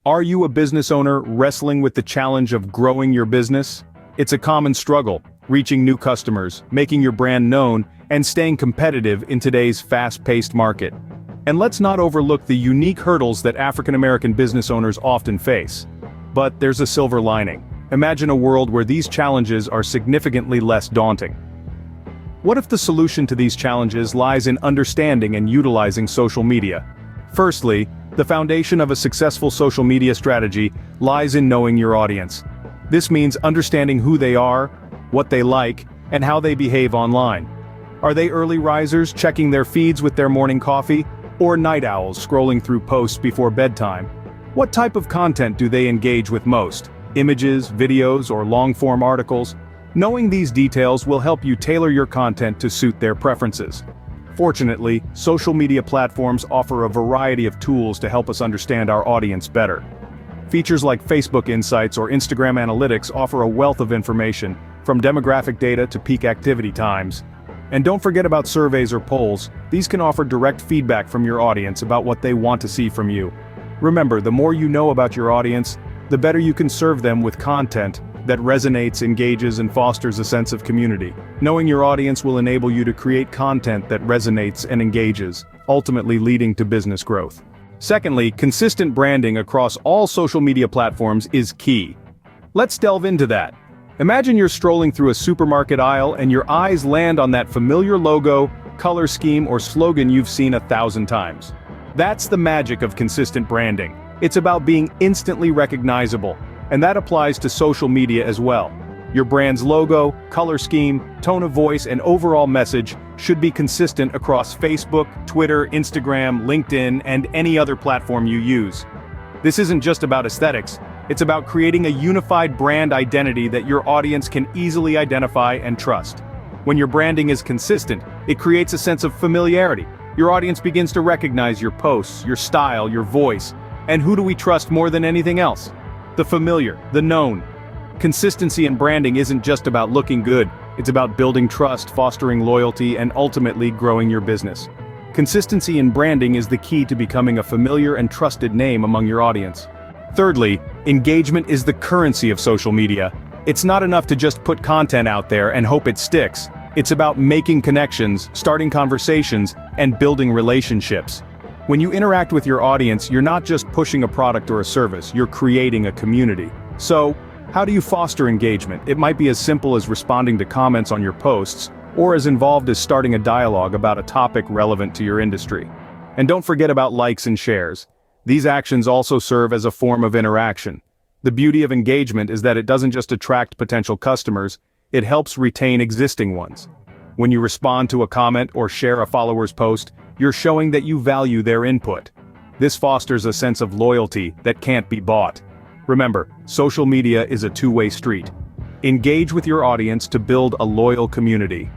Are you a business owner wrestling with the challenge of growing your business? It's a common struggle, reaching new customers, making your brand known, and staying competitive in today's fast-paced market. And let's not overlook the unique hurdles that African American business owners often face. But there's a silver lining. Imagine a world where these challenges are significantly less daunting. What if the solution to these challenges lies in understanding and utilizing social media? Firstly, the foundation of a successful social media strategy lies in knowing your audience. This means understanding who they are, what they like, and how they behave online. Are they early risers checking their feeds with their morning coffee, or night owls scrolling through posts before bedtime? What type of content do they engage with most? Images, videos, or long-form articles? Knowing these details will help you tailor your content to suit their preferences. Fortunately, social media platforms offer a variety of tools to help us understand our audience better. Features like Facebook Insights or Instagram Analytics offer a wealth of information, from demographic data to peak activity times. And don't forget about surveys or polls. These can offer direct feedback from your audience about what they want to see from you. Remember, the more you know about your audience, the better you can serve them with content that resonates, engages, and fosters a sense of community. Knowing your audience will enable you to create content that resonates and engages, ultimately leading to business growth. Secondly, consistent branding across all social media platforms is key. Let's delve into that. Imagine you're strolling through a supermarket aisle and your eyes land on that familiar logo, color scheme, or slogan you've seen 1,000 times. That's the magic of consistent branding. It's about being instantly recognizable. And that applies to social media as well. Your brand's logo, color scheme, tone of voice, and overall message should be consistent across Facebook, Twitter, Instagram, LinkedIn, and any other platform you use. This isn't just about aesthetics, it's about creating a unified brand identity that your audience can easily identify and trust. When your branding is consistent, it creates a sense of familiarity. Your audience begins to recognize your posts, your style, your voice, and who do we trust more than anything else? The familiar, the known. Consistency in branding isn't just about looking good, it's about building trust, fostering loyalty, and ultimately growing your business. Consistency in branding is the key to becoming a familiar and trusted name among your audience. Thirdly, engagement is the currency of social media. It's not enough to just put content out there and hope it sticks. It's about making connections, starting conversations, and building relationships. When you interact with your audience, you're not just pushing a product or a service, you're creating a community. So, how do you foster engagement? It might be as simple as responding to comments on your posts, or as involved as starting a dialogue about a topic relevant to your industry. And don't forget about likes and shares. These actions also serve as a form of interaction. The beauty of engagement is that it doesn't just attract potential customers, it helps retain existing ones. When you respond to a comment or share a follower's post, you're showing that you value their input. This fosters a sense of loyalty that can't be bought. Remember, social media is a two-way street. Engage with your audience to build a loyal community.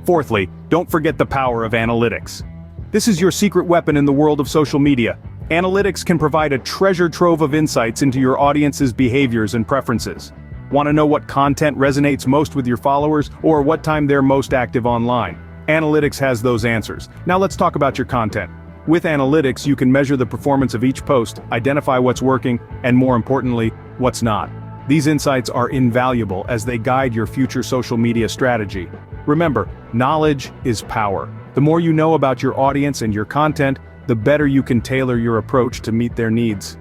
Fourthly, don't forget the power of analytics. This is your secret weapon in the world of social media. Analytics can provide a treasure trove of insights into your audience's behaviors and preferences. Want to know what content resonates most with your followers, or what time they're most active online? Analytics has those answers. Now let's talk about your content. With analytics, you can measure the performance of each post, identify what's working, and more importantly, what's not. These insights are invaluable as they guide your future social media strategy. Remember, knowledge is power. The more you know about your audience and your content, the better you can tailor your approach to meet their needs.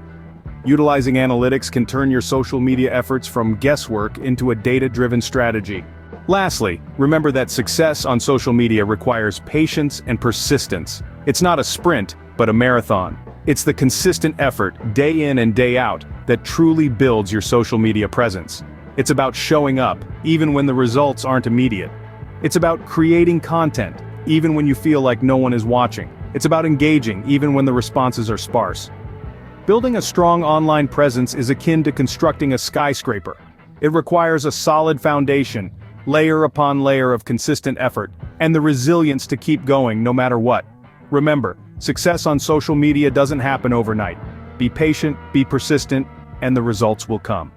Utilizing analytics can turn your social media efforts from guesswork into a data-driven strategy. Lastly, remember that success on social media requires patience and persistence. It's not a sprint, but a marathon. It's the consistent effort, day in and day out, that truly builds your social media presence. It's about showing up, even when the results aren't immediate. It's about creating content, even when you feel like no one is watching. It's about engaging, even when the responses are sparse. Building a strong online presence is akin to constructing a skyscraper. It requires a solid foundation, layer upon layer of consistent effort, and the resilience to keep going no matter what. Remember, success on social media doesn't happen overnight. Be patient, be persistent, and the results will come.